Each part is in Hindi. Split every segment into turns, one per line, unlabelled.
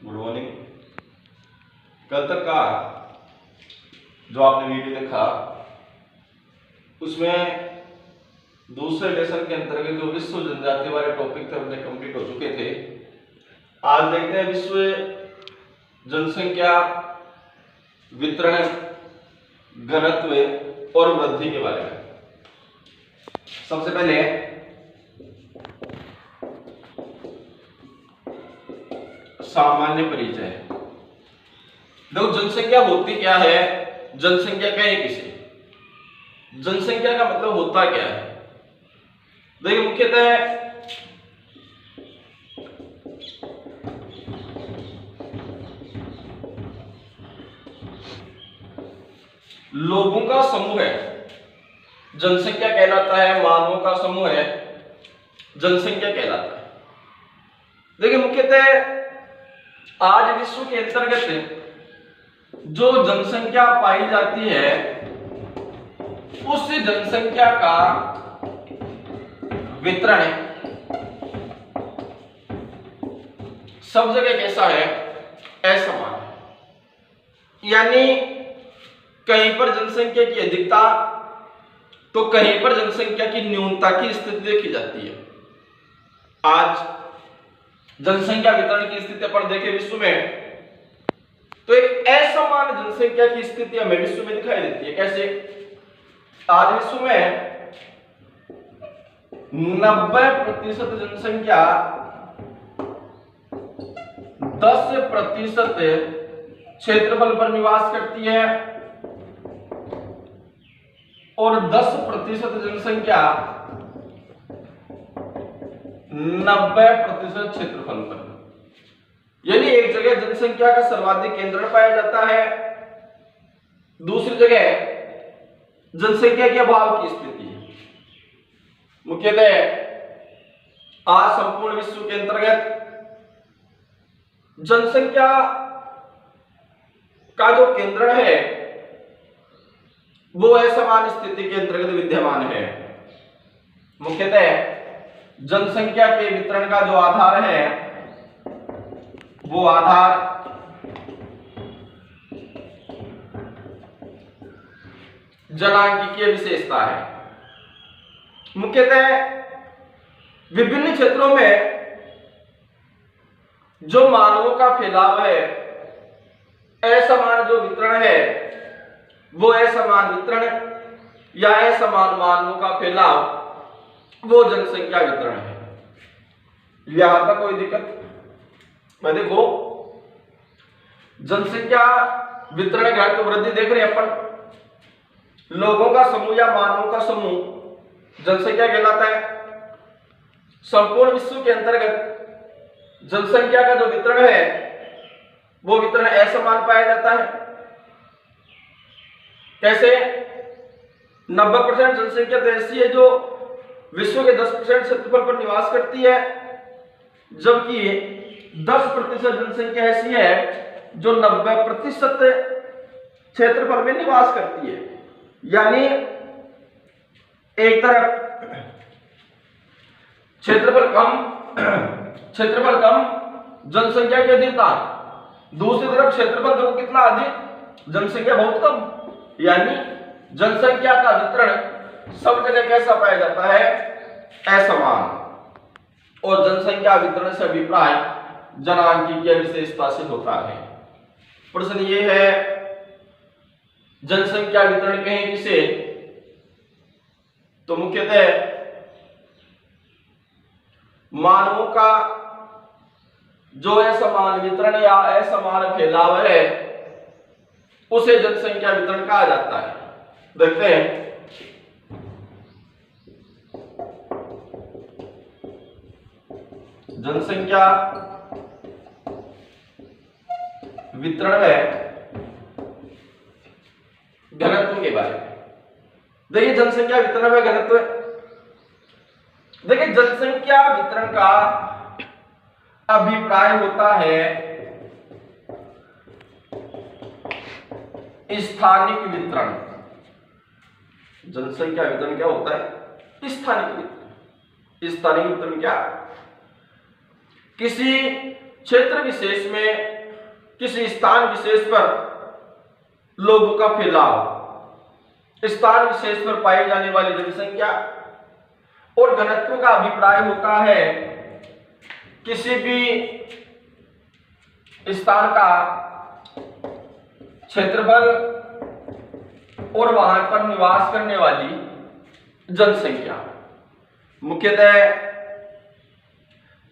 Good morning. कल तक का जो आपने वीडियो देखा उसमें दूसरे लेसन के अंतर्गत जो विश्व जनजाति वाले टॉपिक थे अपने कंप्लीट हो चुके थे। आज देखते हैं विश्व जनसंख्या वितरण घनत्व और वृद्धि के बारे में। सबसे पहले सामान्य परिचय। देखो जनसंख्या होती क्या है, जनसंख्या कहें किसे, जनसंख्या का मतलब होता क्या है। देखिए मुख्यतः लोगों का समूह है, जनसंख्या कहलाता है। मानवों का समूह है, जनसंख्या कहलाता है। देखिए मुख्यतः आज विश्व के अंतर्गत जो जनसंख्या पाई जाती है उस जनसंख्या का वितरण सब जगह कैसा है, असमान है। यानी कहीं पर जनसंख्या की अधिकता तो कहीं पर जनसंख्या की न्यूनता की स्थिति देखी जाती है। आज जनसंख्या वितरण की स्थिति पर देखें विश्व में तो एक असमान जनसंख्या की स्थिति हमें विश्व में दिखाई देती है। कैसे? आज विश्व में 90% जनसंख्या 10% क्षेत्रफल पर निवास करती है और 10% जनसंख्या 90% क्षेत्रफल पर। यानी एक जगह जनसंख्या का सर्वाधिक केंद्रण पाया जाता है, दूसरी जगह जनसंख्या के अभाव की स्थिति है। मुख्यतः आज संपूर्ण विश्व के अंतर्गत जनसंख्या का जो केंद्रण है वो असमान स्थिति के अंतर्गत विद्यमान है। मुख्यतः जनसंख्या के वितरण का जो आधार है वो आधार जनांकीय विशेषता है। मुख्यतः विभिन्न क्षेत्रों में जो मानवों का फैलाव है, असमान जो वितरण है वो असमान वितरण या असमान मानवों का फैलाव वो जनसंख्या वितरण है। यहां तक कोई दिक्कत? मैं देखो जनसंख्या वितरण घनत्व वृद्धि देख रहे हैं अपन। लोगों का समूह या मानवों का समूह जनसंख्या कहलाता है। संपूर्ण विश्व के अंतर्गत जनसंख्या का जो वितरण है वो वितरण असमान पाया जाता है। कैसे? 90% जनसंख्या तो ऐसी है जो विश्व के 10% क्षेत्रफल पर निवास करती है, जबकि 10% जनसंख्या ऐसी है जो 90% क्षेत्रफल में निवास करती है। यानी एक तरफ क्षेत्रफल कम जनसंख्या की अधिकता, दूसरी तरफ क्षेत्रफल देखो कितना अधिक, जनसंख्या बहुत कम। यानी जनसंख्या का वितरण सब जगह कैसा पाया जाता है, असमान। और जनसंख्या वितरण से अभिप्राय जनांकीय विशेषता से होता है। प्रश्न ये है जनसंख्या वितरण कहें किसे, तो मुख्यतः मानवों का जो असमान वितरण या असमान फैलाव है उसे जनसंख्या वितरण कहा जाता है। देखते हैं जनसंख्या वितरण में घनत्व के बारे में। देखिए जनसंख्या वितरण में घनत्व, देखिए जनसंख्या वितरण का अभिप्राय होता है स्थानिक वितरण। जनसंख्या वितरण क्या होता है? स्थानिक वितरण। स्थानिक वितरण क्या? किसी क्षेत्र विशेष में किसी स्थान विशेष पर लोगों का फैलाव, स्थान विशेष पर पाई जाने वाली जनसंख्या। और घनत्व का अभिप्राय होता है किसी भी स्थान का क्षेत्रफल और वहां पर निवास करने वाली जनसंख्या। मुख्यतः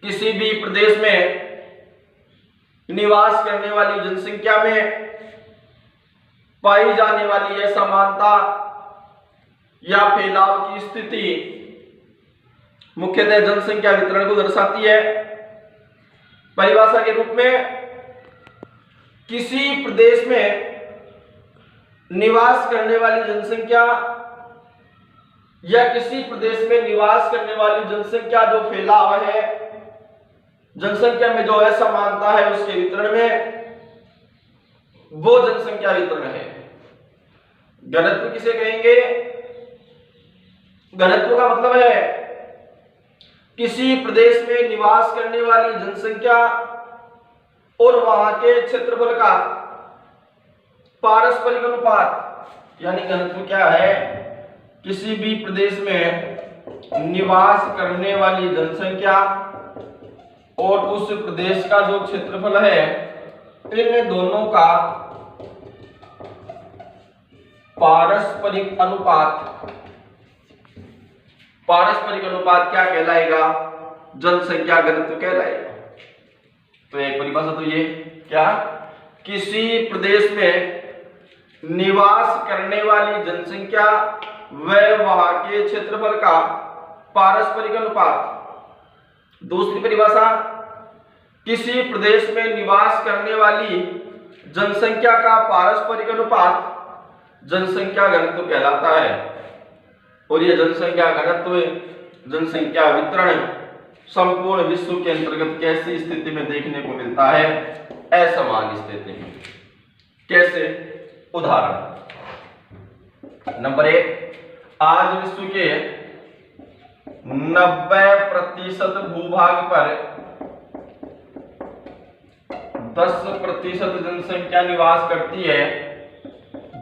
किसी भी प्रदेश में निवास करने वाली जनसंख्या में पाई जाने वाली असमानता या फैलाव की स्थिति मुख्यतः जनसंख्या वितरण को दर्शाती है। परिभाषा के रूप में किसी प्रदेश में निवास करने वाली जनसंख्या या किसी प्रदेश में निवास करने वाली जनसंख्या जो फैलाव है, जनसंख्या में जो असमानता है उसके वितरण में, वो जनसंख्या वितरण है। घनत्व किसे कहेंगे? घनत्व का मतलब है किसी प्रदेश में निवास करने वाली जनसंख्या और वहां के क्षेत्रफल का पारस्परिक अनुपात। यानी घनत्व क्या है? किसी भी प्रदेश में निवास करने वाली जनसंख्या और उस प्रदेश का जो क्षेत्रफल है, इन दोनों का पारस्परिक अनुपात। पारस्परिक अनुपात क्या कहलाएगा? जनसंख्या घनत्व कहलाएगा। तो एक परिभाषा तो ये क्या, किसी प्रदेश में निवास करने वाली जनसंख्या व वहां के क्षेत्रफल का पारस्परिक अनुपात। दूसरी परिभाषा, किसी प्रदेश में निवास करने वाली जनसंख्या का पारस्परिक अनुपात जनसंख्या घनत्व कहलाता है। और यह जनसंख्या घनत्व, जनसंख्या वितरण संपूर्ण विश्व के अंतर्गत कैसी स्थिति में देखने को मिलता है? असमान स्थिति में। कैसे? उदाहरण नंबर 1, आज विश्व के 90% भूभाग पर 10% जनसंख्या निवास करती है,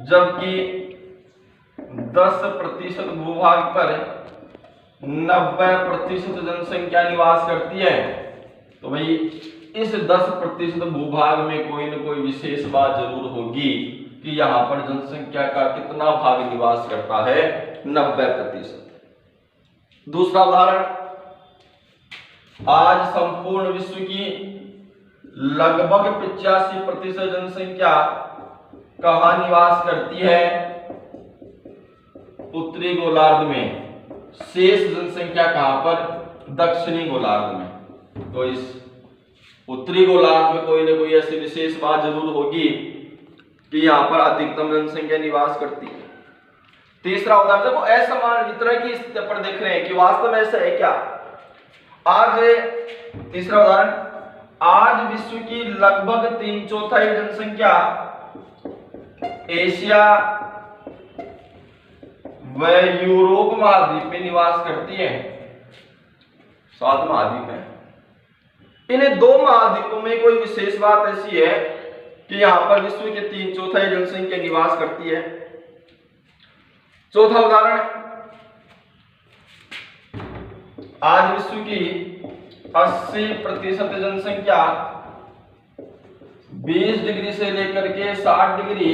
जबकि 10% भूभाग पर 90% जनसंख्या निवास करती है। तो भाई इस 10% भूभाग में कोई न कोई विशेष बात जरूर होगी कि यहाँ पर जनसंख्या का कितना भाग निवास करता है? 90%। दूसरा उदाहरण, आज संपूर्ण विश्व की लगभग 85% जनसंख्या कहाँ निवास करती है? उत्तरी गोलार्ध में। शेष जनसंख्या कहां पर? दक्षिणी गोलार्ध में। तो इस उत्तरी गोलार्ध में कोई न कोई ऐसी विशेष बात जरूर होगी कि यहां पर अधिकतम जनसंख्या निवास करती है। तीसरा उदाहरण देखो, असमान वितरण की स्थिति पर देख रहे हैं कि वास्तव में ऐसा है क्या। आज तीसरा उदाहरण, आज विश्व की लगभग 3/4 जनसंख्या एशिया व यूरोप महाद्वीप में निवास करती है। 7 महाद्वीप है। इन 2 महाद्वीपों में कोई विशेष बात ऐसी है कि यहां पर विश्व के 3/4 जनसंख्या निवास करती है। चौथा उदाहरण, आज विश्व की 80% जनसंख्या 20 डिग्री से लेकर के 60 डिग्री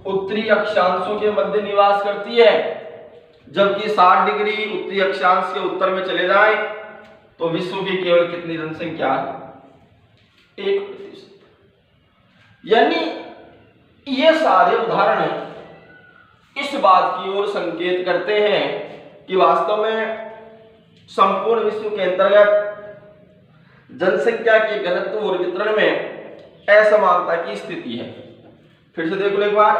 उत्तरी अक्षांशों के मध्य निवास करती है, जबकि 60 डिग्री उत्तरी अक्षांश के उत्तर में चले जाए तो विश्व की केवल कितनी जनसंख्या? 1%। यानी ये सारे उदाहरण इस बात की ओर संकेत करते हैं कि वास्तव में संपूर्ण विश्व के अंतर्गत जनसंख्या के घनत्व और वितरण में असमानता की स्थिति है। फिर से देख लो एक बार,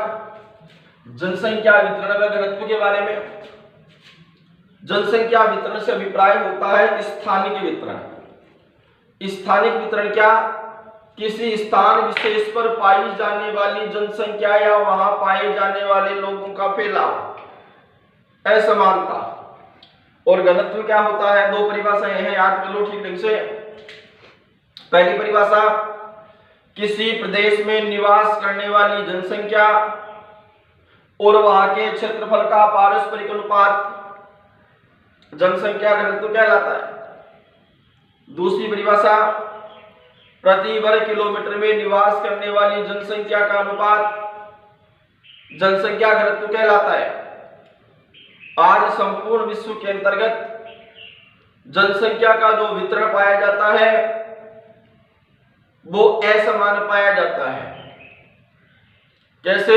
जनसंख्या वितरण व घनत्व के बारे में। जनसंख्या वितरण से अभिप्राय होता है स्थानिक वितरण। स्थानिक वितरण क्या? किसी स्थान विशेष पर पाई जाने वाली जनसंख्या या वहां पाए जाने वाले लोगों का फैलाव, असमानता। और घनत्व क्या होता है? 2 परिभाषाएं हैं, याद कर लो ठीक ढंग से। पहली परिभाषा, किसी प्रदेश में निवास करने वाली जनसंख्या और वहां के क्षेत्रफल का पारस्परिक अनुपात जनसंख्या घनत्व कहलाता है। दूसरी परिभाषा, प्रति वर्ग किलोमीटर में निवास करने वाली जनसंख्या का अनुपात जनसंख्या घनत्व कहलाता है। आज संपूर्ण विश्व के अंतर्गत जनसंख्या का जो वितरण पाया जाता है वो असमान पाया जाता है। कैसे?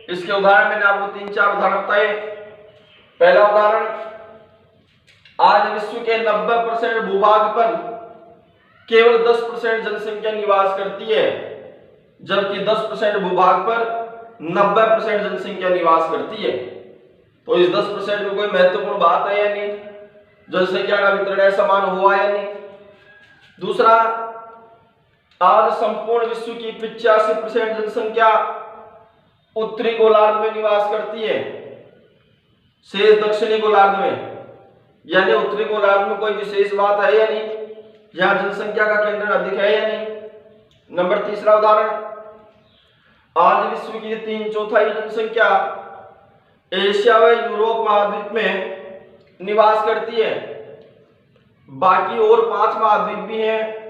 इसके उदाहरण मैंने आपको 3-4 उदाहरण बताए। पहला उदाहरण, आज विश्व के 90% भूभाग पर केवल 10% जनसंख्या निवास करती है, जबकि 10% भूभाग पर 90% जनसंख्या निवास करती है। तो इस 10% में कोई महत्वपूर्ण बात है या नहीं? जनसंख्या का वितरण समान हुआ या नहीं? दूसरा, आज संपूर्ण विश्व की 85% जनसंख्या उत्तरी गोलार्ध में निवास करती है, शेष दक्षिणी गोलार्ध में। यानी उत्तरी गोलार्ध में कोई विशेष बात है या नहीं? यहां जनसंख्या का केंद्र अधिक है या नहीं? तीसरा उदाहरण, आज विश्व की 3/4 जनसंख्या एशिया व यूरोप महाद्वीप में निवास करती है। बाकी और 5 महाद्वीप भी हैं,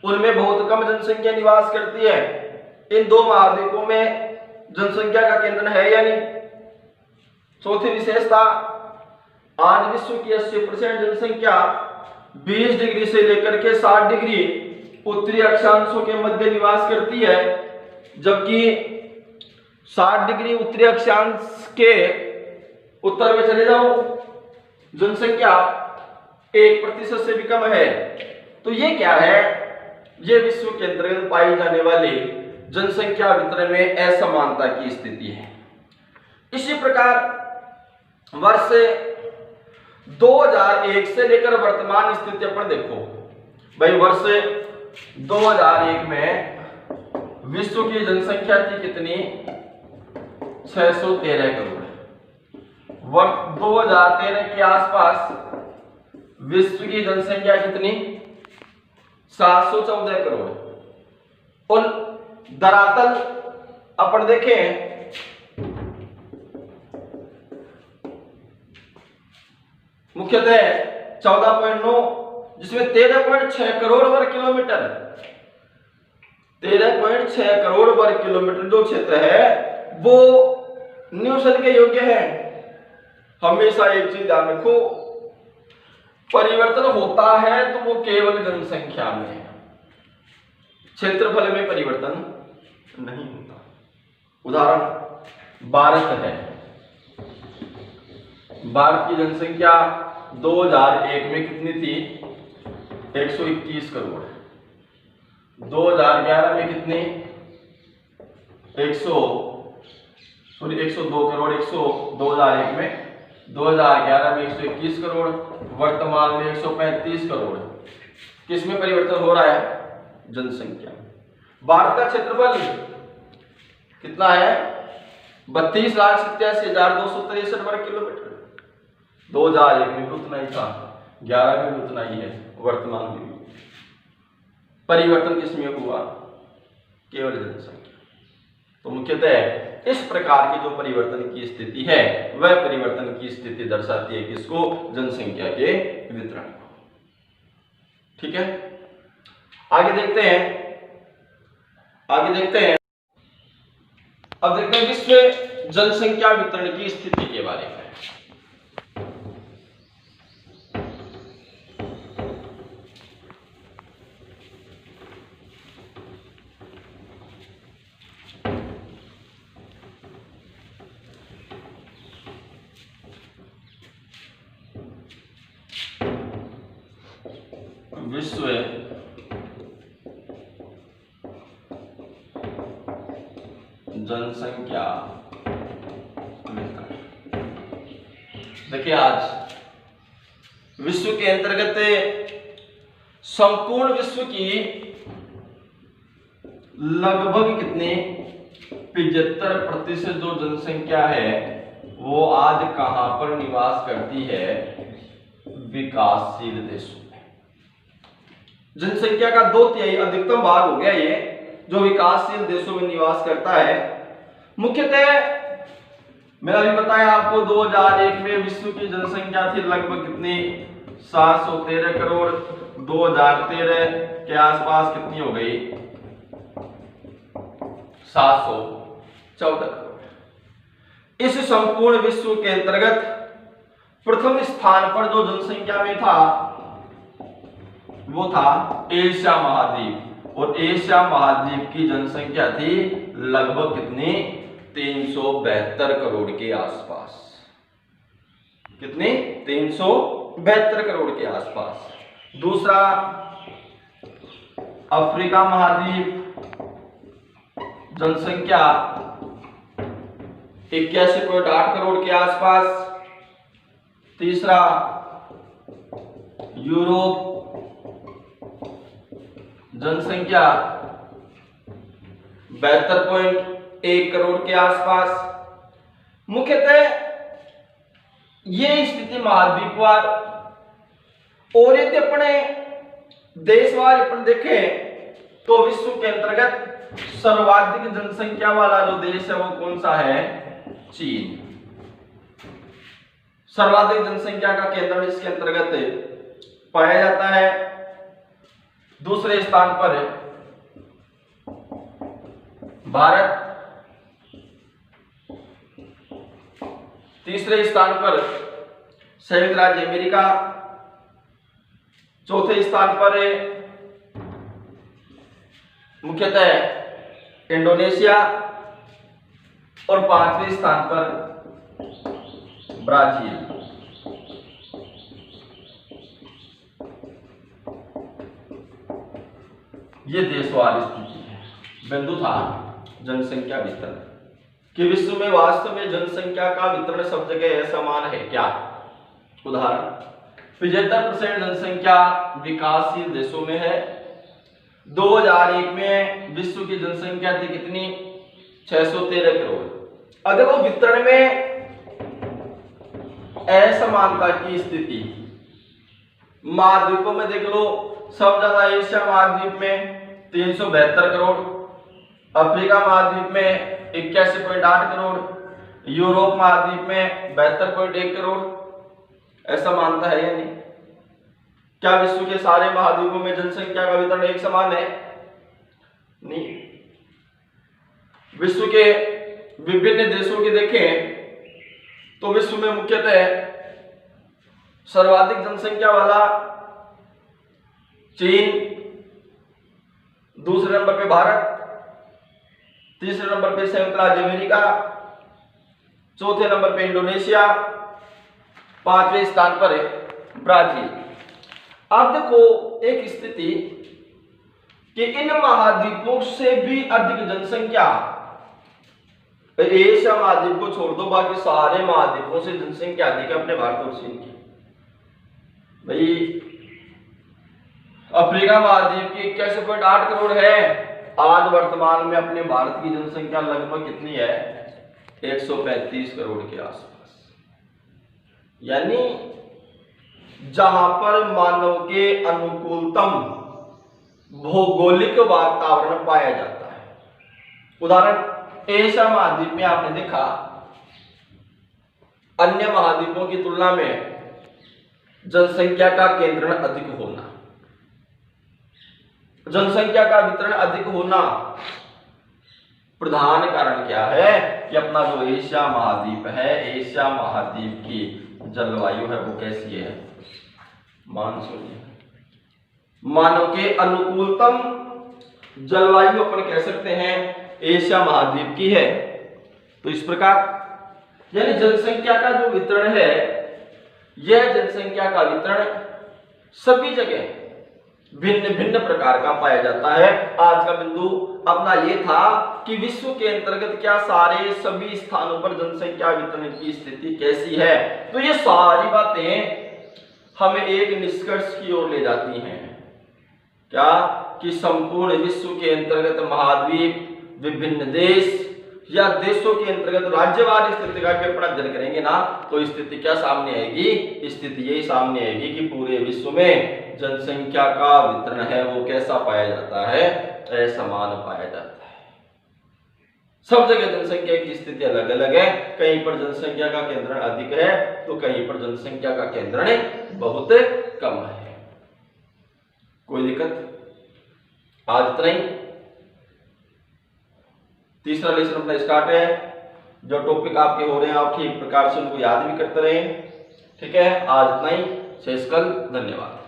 उनमें बहुत कम जनसंख्या निवास करती है। इन 2 महाद्वीपों में जनसंख्या का केंद्र है या नहीं? चौथी विशेषता, आज विश्व की 80% जनसंख्या 20 डिग्री से लेकर के 60 डिग्री उत्तरी अक्षांशों के मध्य निवास करती है, जबकि 60 डिग्री उत्तरी अक्षांश के उत्तर में चले जाओ, जनसंख्या 1% से भी कम है। तो ये क्या है? ये विश्व के अंतर्गत पाई जाने वाली जनसंख्या वितरण में असमानता की स्थिति है। इसी प्रकार वर्ष 2001 से लेकर वर्तमान स्थिति अपन देखो भाई। वर्ष 2001 में विश्व की जनसंख्या थी कितनी? 613 करोड़। वर्ष 2013 के आसपास विश्व की जनसंख्या कितनी? 714 करोड़। और दरातल अपन देखें मुख्यतः 14.9, जिसमें 13.6 करोड़ वर्ग किलोमीटर 13.6 करोड़ वर्ग किलोमीटर जो क्षेत्र है वो निवसन के योग्य है। हमेशा एक चीज ध्यान रखो, परिवर्तन होता है तो वो केवल जनसंख्या में है, क्षेत्रफल में परिवर्तन नहीं होता। उदाहरण भारत है। भारत की जनसंख्या 2001 में कितनी थी? 121 करोड़। 2011 में कितनी? 102 करोड़। 2001 में 2011 में 121 करोड़, वर्तमान में 135 करोड़। किसमें परिवर्तन हो रहा है? जनसंख्या। भारत का क्षेत्रफल कितना है? 32,87,263 वर्ग किलोमीटर। 2001 में भी उतना ही था, 11 में भी उतना ही है, वर्तमान में भी। परिवर्तन किसमें हुआ? केवल जनसंख्या। तो मुख्यतः इस प्रकार की जो परिवर्तन की स्थिति है वह परिवर्तन की स्थिति दर्शाती है किसको? जनसंख्या के वितरण को। ठीक है, आगे देखते हैं। अब देखते हैं विश्व जनसंख्या वितरण की स्थिति के बारे में। विश्व जनसंख्या वितरण। देखिए, आज विश्व के अंतर्गत संपूर्ण विश्व की लगभग कितने 75% जो जनसंख्या है वो आज कहां पर निवास करती है? विकासशील देशों में। जनसंख्या का 2/3 अधिकतम भाग हो गया ये, जो विकासशील देशों में निवास करता है। मुख्यतः मैंने अभी बताया आपको 2001 में विश्व की जनसंख्या थी लगभग कितनी, 713 करोड़। 2013 के आसपास कितनी हो गई, 714 करोड़। इस संपूर्ण विश्व के अंतर्गत प्रथम स्थान पर जो जनसंख्या में था वो था एशिया महाद्वीप, और एशिया महाद्वीप की जनसंख्या थी लगभग कितनी, 372 करोड़ के आसपास। कितनी, 372 करोड़ के आसपास। दूसरा अफ्रीका महाद्वीप, जनसंख्या 81.8 करोड़ के आसपास। तीसरा यूरोप, जनसंख्या 72.1 करोड़ के आसपास। मुख्यतः ये स्थिति महाद्वीपवार, और यदि अपने देशवार अपन देखें तो विश्व के अंतर्गत सर्वाधिक जनसंख्या वाला जो देश है वो कौन सा है, चीन। सर्वाधिक जनसंख्या का केंद्र इसके अंतर्गत पाया जाता है। दूसरे स्थान पर भारत, तीसरे स्थान पर संयुक्त राज्य अमेरिका, चौथे स्थान पर मुख्यतः इंडोनेशिया, और पांचवें स्थान पर ब्राजील। ये देशवार स्थिति है। बिंदु था जनसंख्या वितरण कि विश्व में वास्तव में जनसंख्या का वितरण सब जगह समान है क्या। उदाहरण, 75% जनसंख्या विकासशील देशों में है। 2001 में विश्व की जनसंख्या थी कितनी, 613 करोड़। अगर वो वितरण में असमानता की स्थिति, महाद्वीपों में देख लो, सब ज्यादा एशिया महाद्वीप में 372 करोड़, अफ्रीका महाद्वीप में 81.8 करोड़, यूरोप महाद्वीप में 72.1 करोड़। ऐसा मानता है या नहीं? क्या विश्व के सारे महाद्वीपों में जनसंख्या का वितरण एक समान है? नहीं। विश्व के विभिन्न देशों के देखें तो विश्व में मुख्यतः सर्वाधिक जनसंख्या वाला चीन, दूसरे नंबर पे भारत, तीसरे नंबर पे संयुक्त राज्य अमेरिका, चौथे नंबर पे इंडोनेशिया, पांचवें स्थान पर है ब्राजील। अब देखो एक स्थिति कि इन महाद्वीपों से भी अधिक जनसंख्या, एशिया महाद्वीप को छोड़ दो, बाकी सारे महाद्वीपों से जनसंख्या अधिक है अपने भारत और चीन की। भाई अफ्रीका महाद्वीप की 81.8 करोड़ है। आज वर्तमान में अपने भारत की जनसंख्या लगभग कितनी है, 135 करोड़ के आसपास। यानी जहां पर मानव के अनुकूलतम भौगोलिक वातावरण पाया जाता है। उदाहरण, एशिया महाद्वीप में आपने देखा अन्य महाद्वीपों की तुलना में जनसंख्या का केंद्रण अधिक होना, जनसंख्या का वितरण अधिक होना, प्रधान कारण क्या है कि अपना जो एशिया महाद्वीप है, एशिया महाद्वीप की जलवायु है वो कैसी है, मानसूनी। मानव के अनुकूलतम जलवायु अपन कह सकते हैं एशिया महाद्वीप की है। तो इस प्रकार यानी जनसंख्या का जो वितरण है, यह जनसंख्या का वितरण सभी जगह भिन्न भिन्न प्रकार का पाया जाता है। आज का बिंदु अपना यह था कि विश्व के अंतर्गत क्या सारे सभी स्थानों पर जनसंख्या वितरण की स्थिति कैसी है। तो ये सारी बातें हमें एक निष्कर्ष की ओर ले जाती हैं, क्या कि संपूर्ण विश्व के अंतर्गत महाद्वीप, विभिन्न देश या देशों के अंतर्गत राज्यवार स्थिति का भी अपना अध्ययन करेंगे ना, तो स्थिति क्या सामने आएगी, स्थिति यही सामने आएगी कि पूरे विश्व में जनसंख्या का वितरण है वो कैसा पाया जाता है, असमान पाया जाता है। सब जगह जनसंख्या की स्थिति अलग अलग है, कहीं पर जनसंख्या का केंद्रण अधिक है तो कहीं पर जनसंख्या का केंद्रण बहुत कम है। कोई दिक्कत? आज इतना ही। तीसरा लेसन अपना स्टार्ट है। जो टॉपिक आपके हो रहे हैं आप ठीक प्रकार से उनको याद भी करते रहें। ठीक है, आज इतना ही। शेष कल। धन्यवाद।